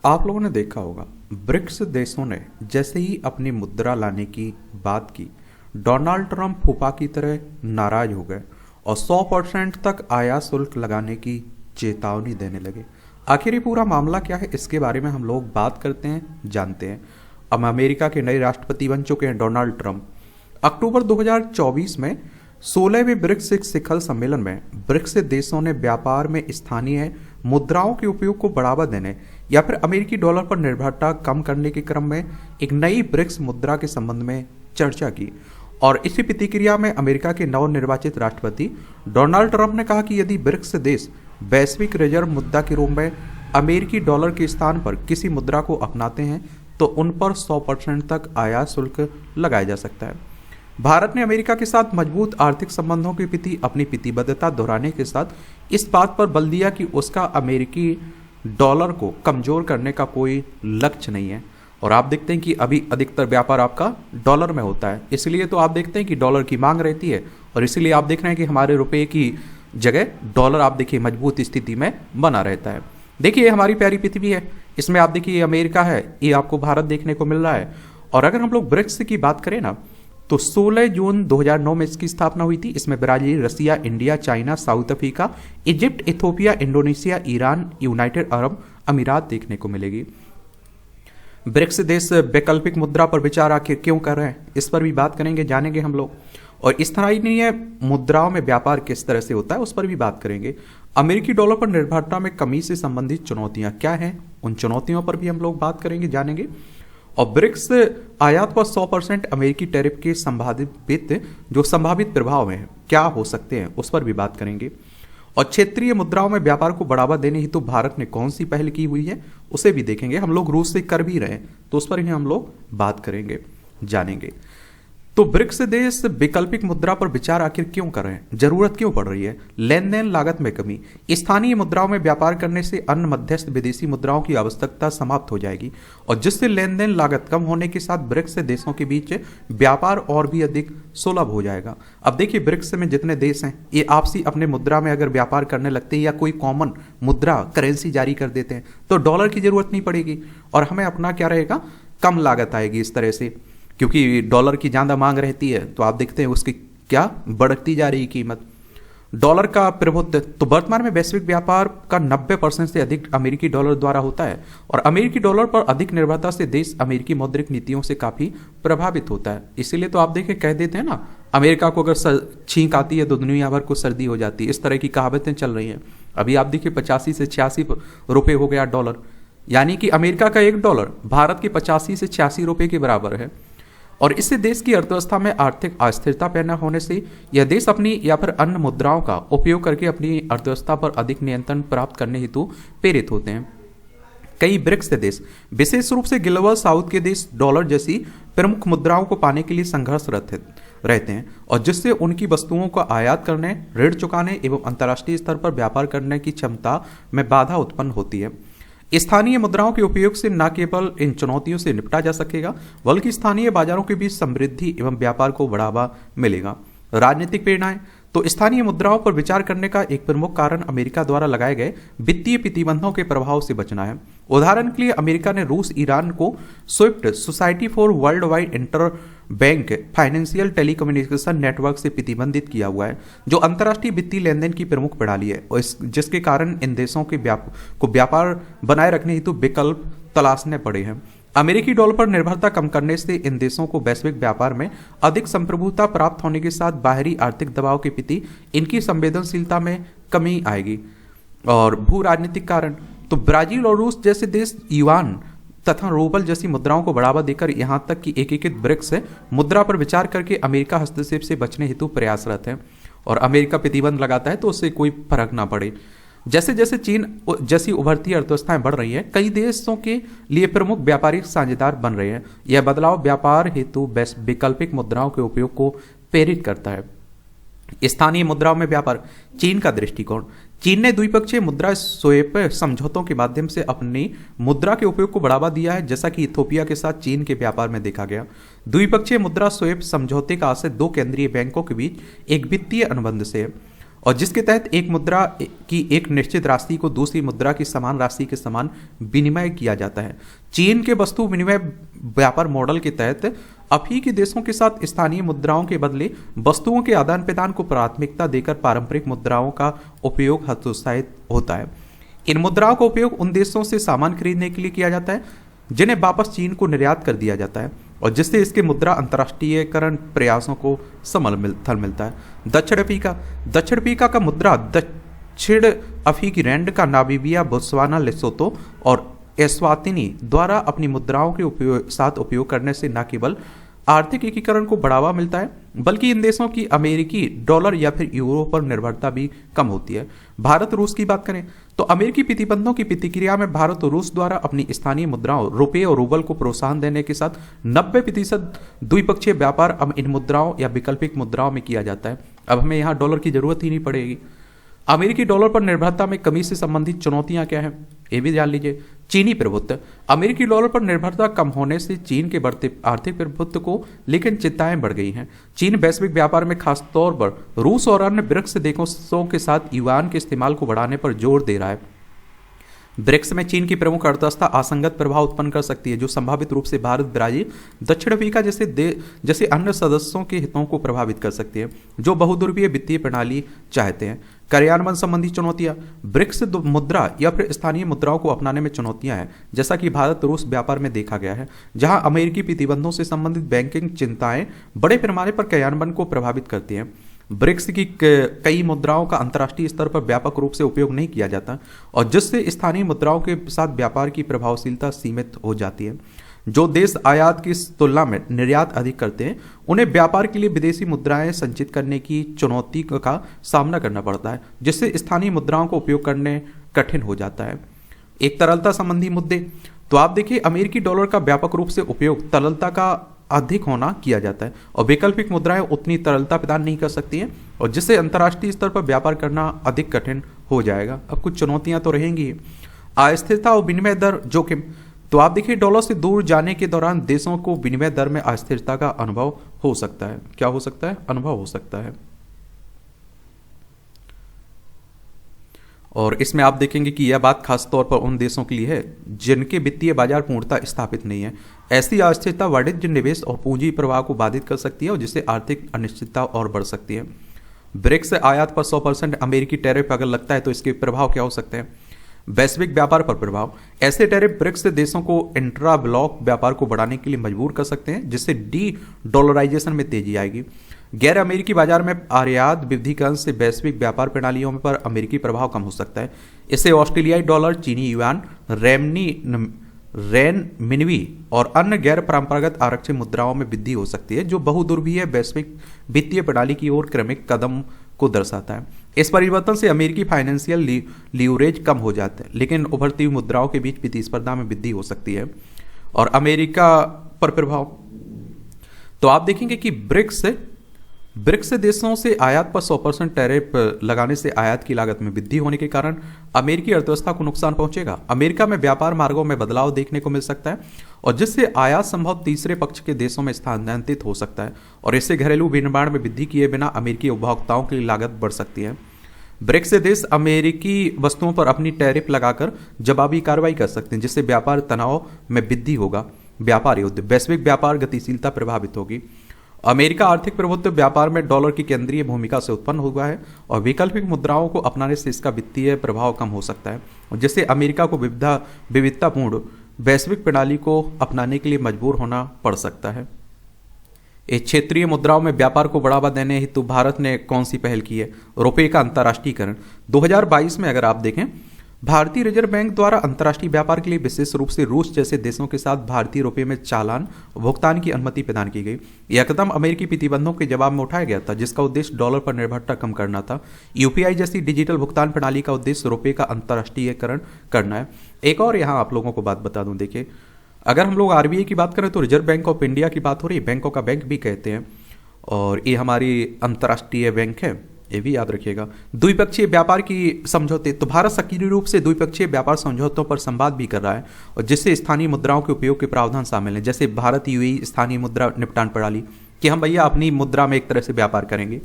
आप लोगों ने देखा होगा, ब्रिक्स देशों ने जैसे ही अपनी मुद्रा लाने की बात की, डोनाल्ड ट्रंप फूफा की तरह नाराज हो गए और 100% तक आयात शुल्क लगाने की चेतावनी देने लगे। आखिर ये पूरा मामला क्या है, इसके बारे में हम लोग बात करते हैं, जानते हैं। अब अमेरिका के नए राष्ट्रपति बन चुके हैं डोनाल्ड ट्रंप। अक्टूबर 2024 में 16वें ब्रिक्स शिखर सम्मेलन में ब्रिक्स देशों ने व्यापार में स्थानीय मुद्राओं के उपयोग को बढ़ावा देने या फिर अमेरिकी डॉलर पर निर्भरता कम करने के क्रम में एक नई ब्रिक्स मुद्रा के संबंध में चर्चा की। और इसी प्रतिक्रिया में अमेरिका के नवनिर्वाचित राष्ट्रपति डोनाल्ड ट्रंप ने कहा कि यदि ब्रिक्स देश वैश्विक रिजर्व मुद्रा के रूप में अमेरिकी डॉलर के स्थान पर किसी मुद्रा को अपनाते हैं तो उन पर 100% तक आयात शुल्क लगाया जा सकता है। भारत ने अमेरिका के साथ मजबूत आर्थिक संबंधों के प्रति अपनी प्रतिबद्धता दोहराने के साथ इस बात पर बल दिया कि उसका अमेरिकी डॉलर को कमजोर करने का कोई लक्ष्य नहीं है। और आप देखते हैं कि अभी अधिकतर व्यापार आपका डॉलर में होता है, इसलिए तो आप देखते हैं कि डॉलर की मांग रहती है और इसीलिए आप देख रहे हैं कि हमारे रुपए की जगह डॉलर आप देखिए मजबूत स्थिति में बना रहता है। देखिए ये हमारी प्यारी पृथ्वी है, इसमें आप देखिए ये अमेरिका है, ये आपको भारत देखने को मिल रहा है। और अगर हम लोग ब्रिक्स की बात करें ना, तो 16 जून 2009 में इसकी स्थापना हुई थी। इसमें Brazil, Russia, India, China, South Africa, Egypt, Ethiopia, Indonesia, Iran, United Arab Emirates देखने को मिलेगी। ब्रिक्स देश वैकल्पिक मुद्रा पर विचार आखिर क्यों कर रहे हैं, इस पर भी बात करेंगे, जानेंगे हम लोग। और इस तरह ही नहीं है, मुद्राओं में व्यापार किस तरह से होता है उस पर भी बात करेंगे। अमेरिकी डॉलर पर निर्भरता में कमी से संबंधित चुनौतियां क्या हैं, उन चुनौतियों पर भी हम लोग बात करेंगे, जानेंगे। और ब्रिक्स आयात पर 100% अमेरिकी टैरिफ के संभावित प्रभाव हैं क्या हो सकते हैं, उस पर भी बात करेंगे। और क्षेत्रीय मुद्राओं में व्यापार को बढ़ावा देने हेतु भारत ने कौन सी पहल की हुई है उसे भी देखेंगे। हम लोग रूस से कर भी रहे हैं तो उस पर ही हम लोग बात करेंगे, जानेंगे। तो ब्रिक्स देश वैकल्पिक मुद्रा पर विचार आखिर क्यों कर रहे हैं, जरूरत क्यों पड़ रही है। लेन देन लागत में कमी, स्थानीय मुद्राओं में व्यापार करने से अन्य मध्यस्थ विदेशी मुद्राओं की आवश्यकता समाप्त हो जाएगी और जिससे लेन देन लागत कम होने के साथ ब्रिक्स देशों के बीच व्यापार और भी अधिक सुलभ हो जाएगा। अब देखिए ब्रिक्स में जितने देश हैं ये आपसी अपने मुद्रा में अगर व्यापार करने लगते हैं या कोई कॉमन मुद्रा करेंसी जारी कर देते हैं तो डॉलर की जरूरत नहीं पड़ेगी और हमें अपना क्या रहेगा, कम लागत आएगी इस तरह से, क्योंकि डॉलर की ज़्यादा मांग रहती है तो आप देखते हैं उसकी क्या बढ़ती जा रही कीमत। डॉलर का प्रभुत्व, तो वर्तमान में वैश्विक व्यापार का 90% से अधिक अमेरिकी डॉलर द्वारा होता है और अमेरिकी डॉलर पर अधिक निर्भरता से देश अमेरिकी मौद्रिक नीतियों से काफ़ी प्रभावित होता है। इसीलिए तो आप देखें, कह देते हैं ना, अमेरिका को अगर छींक आती है तो दुनिया भर को सर्दी हो जाती है, इस तरह की कहावतें चल रही हैं। अभी आप देखिए 85 से 86 रुपये हो गया डॉलर, यानी कि अमेरिका का $1 भारत के 85 से 86 रुपये के बराबर है। और इससे देश की अर्थव्यवस्था में आर्थिक अस्थिरता पैदा होने से यह देश अपनी या फिर अन्य मुद्राओं का उपयोग करके अपनी अर्थव्यवस्था पर अधिक नियंत्रण प्राप्त करने हेतु प्रेरित होते हैं। कई ब्रिक्स देश, विशेष रूप से ग्लोबल साउथ के देश, डॉलर जैसी प्रमुख मुद्राओं को पाने के लिए संघर्षरत रहते हैं और जिससे उनकी वस्तुओं को आयात करने, ऋण चुकाने एवं अंतर्राष्ट्रीय स्तर पर व्यापार करने की क्षमता में बाधा उत्पन्न होती है। स्थानीय मुद्राओं के उपयोग से न केवल इन चुनौतियों से निपटा जा सकेगा बल्कि स्थानीय बाजारों के बीच समृद्धि एवं व्यापार को बढ़ावा मिलेगा। राजनीतिक प्रेरणाएं, तो स्थानीय मुद्राओं पर विचार करने का एक प्रमुख कारण अमेरिका द्वारा लगाए गए वित्तीय प्रतिबंधों के प्रभाव से बचना है। उदाहरण के लिए अमेरिका ने रूस, ईरान को Swift, society for world wide inter bank financial telecommunication network से प्रतिबंधित किया हुआ है, जो अंतर्राष्ट्रीय वित्तीय लेन देन की प्रमुख प्रणाली है और जिसके कारण इन देशों के व्यापार बनाए रखने हेतु विकल्प तलाशने पड़े हैं। अमेरिकी डॉलर पर निर्भरता कम करने से इन देशों को वैश्विक व्यापार में अधिक संप्रभुता प्राप्त होने के साथ बाहरी आर्थिक दबाव के प्रति इनकी संवेदनशीलता में कमी आएगी। और भू राजनीतिक कारण, तो ब्राजील और रूस जैसे देश युआन तथा रूबल जैसी मुद्राओं को बढ़ावा देकर यहां तक कि एकीकृत ब्रिक्स मुद्रा पर विचार करके अमेरिका हस्तक्षेप से बचने हेतु प्रयासरत है और अमेरिका प्रतिबंध लगाता है तो उससे कोई फर्क ना पड़े। जैसे जैसे चीन जैसी उभरती अर्थव्यवस्थाएं बढ़ रही हैं, कई देशों के लिए प्रमुख व्यापारिक साझेदार बन रहे हैं। यह बदलाव व्यापार हेतु वैकल्पिक मुद्राओं के उपयोग को प्रेरित करता है। स्थानीय मुद्राओं में व्यापार, चीन का दृष्टिकोण, चीन ने द्विपक्षीय मुद्रा स्वैप समझौतों के माध्यम से अपनी मुद्रा के उपयोग को बढ़ावा दिया है, जैसा कि इथोपिया के साथ चीन के व्यापार में देखा गया। द्विपक्षीय मुद्रा स्वैप समझौते का आशय दो केंद्रीय बैंकों के बीच एक वित्तीय अनुबंध से है और जिसके तहत एक मुद्रा की एक निश्चित राशि को दूसरी मुद्रा की समान राशि के समान विनिमय किया जाता है। चीन के वस्तु विनिमय व्यापार मॉडल के तहत अफ्रीकी देशों के साथ स्थानीय मुद्राओं के बदले वस्तुओं के आदान प्रदान को प्राथमिकता देकर पारंपरिक मुद्राओं का उपयोग हतोत्साहित होता है। इन मुद्राओं का उपयोग उन देशों से सामान खरीदने के लिए किया जाता है जिन्हें वापस चीन को निर्यात कर दिया जाता है, और जिससे इसके मुद्रा अंतर्राष्ट्रीयकरण प्रयासों को थल मिलता है। दक्षिण अफ्रीका का मुद्रा दक्षिण अफ्रीकी रैंड का नामीबिया, बोत्सवाना, लेसोतो और एस्वातिनी द्वारा अपनी मुद्राओं के साथ उपयोग करने से न केवल आर्थिक एकीकरण को बढ़ावा मिलता है, बल्कि इन देशों की अमेरिकी डॉलर या फिर यूरो पर निर्भरता भी कम होती है। भारत रूस की बात करें तो अमेरिकी प्रतिबंधों की प्रतिक्रिया में भारत और रूस द्वारा अपनी स्थानीय मुद्राओं रुपये और रूबल को प्रोत्साहन देने के साथ 90% द्विपक्षीय व्यापार अब इन मुद्राओं या वैकल्पिक मुद्राओं में किया जाता है। अब हमें यहाँ डॉलर की जरूरत ही नहीं पड़ेगी। अमेरिकी डॉलर पर निर्भरता में कमी से संबंधित चुनौतियां क्या हैं, ये भी जान लीजिए। चीनी प्रभुत्व। अमेरिकी डॉलर पर निर्भरता कम होने से चीन के बढ़ते आर्थिक प्रभुत्व को लेकिन चिंताएं बढ़ गई हैं। चीन वैश्विक व्यापार में खासतौर पर रूस और अन्य ब्रिक्स देशों के साथ युआन के इस्तेमाल को बढ़ाने पर जोर दे रहा है। ब्रिक्स में चीन की प्रमुख अर्थव्यवस्था असंगत प्रभाव उत्पन्न कर सकती है, जो संभावित रूप से भारत, ब्राजील, दक्षिण अफ्रीका जैसे अन्य सदस्यों के हितों को प्रभावित कर सकती है, जो बहुध्रुवीय वित्तीय प्रणाली चाहते हैं। कार्यान्वयन संबंधी चुनौतियां। ब्रिक्स मुद्रा या फिर स्थानीय मुद्राओं को अपनाने में चुनौतियां हैं, जैसा कि भारत रूस व्यापार में देखा गया है, जहां अमेरिकी प्रतिबंधों से संबंधित बैंकिंग चिंताएं बड़े पैमाने पर कार्यान्वयन को प्रभावित करती हैं। ब्रिक्स की कई मुद्राओं का अंतर्राष्ट्रीय स्तर पर व्यापक रूप से उपयोग नहीं किया जाता, और जिससे स्थानीय मुद्राओं के साथ व्यापार की प्रभावशीलता सीमित हो जाती है। जो देश आयात की तुलना में निर्यात अधिक करते हैं, उन्हें व्यापार के लिए विदेशी मुद्राएं संचित करने की चुनौती का सामना करना पड़ता है, जिससे स्थानीय मुद्राओं को उपयोग करने कठिन हो जाता है। एक तरलता संबंधी मुद्दे। तो आप देखिए, अमेरिकी डॉलर का व्यापक रूप से उपयोग तरलता का अधिक होना किया जाता है, और वैकल्पिक मुद्राएं उतनी तरलता प्रदान नहीं कर सकती हैं, और जिससे अंतर्राष्ट्रीय स्तर पर व्यापार करना अधिक कठिन हो जाएगा। अब कुछ चुनौतियां तो रहेंगी। अस्थिरता और विनिमय दर जोखिम। तो आप देखिए, डॉलर से दूर जाने के दौरान देशों को विनिमय दर में अस्थिरता का अनुभव हो सकता है। क्या हो सकता है? अनुभव हो सकता है। और इसमें आप देखेंगे कि यह बात खास तौर पर उन देशों के लिए है जिनके वित्तीय बाजार पूर्णतः स्थापित नहीं है। ऐसी अस्थिरता वाणिज्य, निवेश और पूंजी प्रवाह को बाधित कर सकती है, और जिससे आर्थिक अनिश्चितता और बढ़ सकती है। ब्रिक्स आयात पर 100% अमेरिकी टैरिफ अगर लगता है तो इसके प्रभाव क्या हो सकते हैं? वैश्विक व्यापार पर प्रभाव। ऐसे टैरिफ ब्रिक्स देशों को इंट्रा ब्लॉक व्यापार को बढ़ाने के लिए मजबूर कर सकते हैं, जिससे डी डॉलराइजेशन में तेजी आएगी। गैर अमेरिकी बाजार में आयात विविधीकरण से वैश्विक व्यापार प्रणालियों पर अमेरिकी प्रभाव कम हो सकता है। इससे ऑस्ट्रेलियाई डॉलर, चीनी युआन, रेन मिनवी और अन्य गैर परंपरागत आरक्षित मुद्राओं में वृद्धि हो सकती है, जो बहुध्रुवीय वैश्विक वित्तीय प्रणाली की ओर क्रमिक कदम को दर्शाता है। इस परिवर्तन से अमेरिकी फाइनेंशियल लीवरेज कम हो जाता है, लेकिन उभरती हुई मुद्राओं के बीच प्रतिस्पर्धा में वृद्धि हो सकती है। और अमेरिका पर प्रभाव। तो आप देखेंगे कि ब्रिक्स देशों से आयात पर 100% टैरिफ लगाने से आयात की लागत में वृद्धि होने के कारण अमेरिकी अर्थव्यवस्था को नुकसान पहुंचेगा। अमेरिका में व्यापार मार्गों में बदलाव देखने को मिल सकता है, और जिससे आयात संभव तीसरे पक्ष के देशों में स्थानांतरित हो सकता है, और इससे घरेलू विनिर्माण में वृद्धि किए बिना अमेरिकी उपभोक्ताओं की लागत बढ़ सकती है। ब्रिक्स देश अमेरिकी वस्तुओं पर अपनी टैरिफ लगाकर जवाबी कार्रवाई कर सकते हैं, जिससे व्यापार तनाव में वृद्धि होगा। व्यापार युद्ध। वैश्विक व्यापार गतिशीलता प्रभावित होगी। अमेरिका आर्थिक प्रभुत्व व्यापार में डॉलर की केंद्रीय भूमिका से उत्पन्न हुआ है, और वैकल्पिक मुद्राओं को अपनाने से इसका वित्तीय प्रभाव कम हो सकता है, जिससे अमेरिका को विविधतापूर्ण वैश्विक प्रणाली को अपनाने के लिए मजबूर होना पड़ सकता है। इस क्षेत्रीय मुद्राओं में व्यापार को बढ़ावा देने हेतु भारत ने कौन सी पहल की है? रुपये का अंतर्राष्ट्रीयकरण। 2022 में अगर आप देखें, भारतीय रिजर्व बैंक द्वारा अंतर्राष्ट्रीय व्यापार के लिए विशेष रूप से रूस जैसे देशों के साथ भारतीय रुपये में चालान भुगतान की अनुमति प्रदान की गई। यह कदम अमेरिकी प्रतिबंधों के जवाब में उठाया गया था, जिसका उद्देश्य डॉलर पर निर्भरता कम करना था। यूपीआई जैसी डिजिटल भुगतान प्रणाली का उद्देश्य रुपये का अंतर्राष्ट्रीयकरण करना है। एक और यहाँ आप लोगों को बात बता दूं, देखिए, अगर हम लोग आरबीआई की बात करें तो रिजर्व बैंक ऑफ इंडिया की बात हो रही है, बैंकों का बैंक भी कहते हैं, और ये हमारी अंतर्राष्ट्रीय बैंक है, ये भी याद रखिएगा। द्विपक्षीय व्यापार की समझौते। तो भारत सक्रिय रूप से द्विपक्षीय व्यापार समझौतों पर संवाद भी कर रहा है, और जिससे स्थानीय मुद्राओं के उपयोग के प्रावधान शामिल हैं, जैसे भारत यूएई स्थानीय मुद्रा निपटान प्रणाली, कि हम भैया अपनी मुद्रा में एक तरह से व्यापार करेंगे।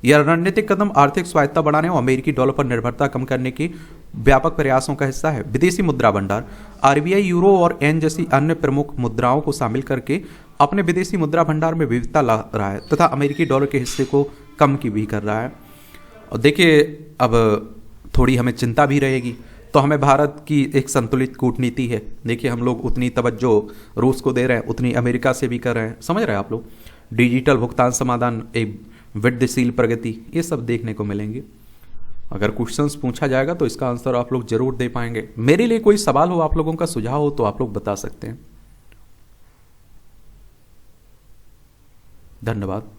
यह रणनीतिक कदम आर्थिक स्वायत्ता बढ़ाने और अमेरिकी डॉलर पर निर्भरता कम करने के व्यापक प्रयासों का हिस्सा है। विदेशी मुद्रा भंडार, आरबीआई यूरो और एन जैसी अन्य प्रमुख मुद्राओं को शामिल करके अपने विदेशी मुद्रा भंडार में विविधता ला रहा है तथा अमेरिकी डॉलर के हिस्से को कम की भी कर रहा है। और देखिए, अब थोड़ी हमें चिंता भी रहेगी, तो हमें भारत की एक संतुलित कूटनीति है। देखिए, हम लोग उतनी तवज्जो रूस को दे रहे हैं, उतनी अमेरिका से भी कर रहे हैं, समझ रहे हैं आप लोग। डिजिटल भुगतान समाधान, एक वृद्धिशील प्रगति, ये सब देखने को मिलेंगे। अगर क्वेश्चंस पूछा जाएगा तो इसका आंसर आप लोग जरूर दे पाएंगे। मेरे लिए कोई सवाल हो, आप लोगों का सुझाव हो तो आप लोग बता सकते हैं। धन्यवाद।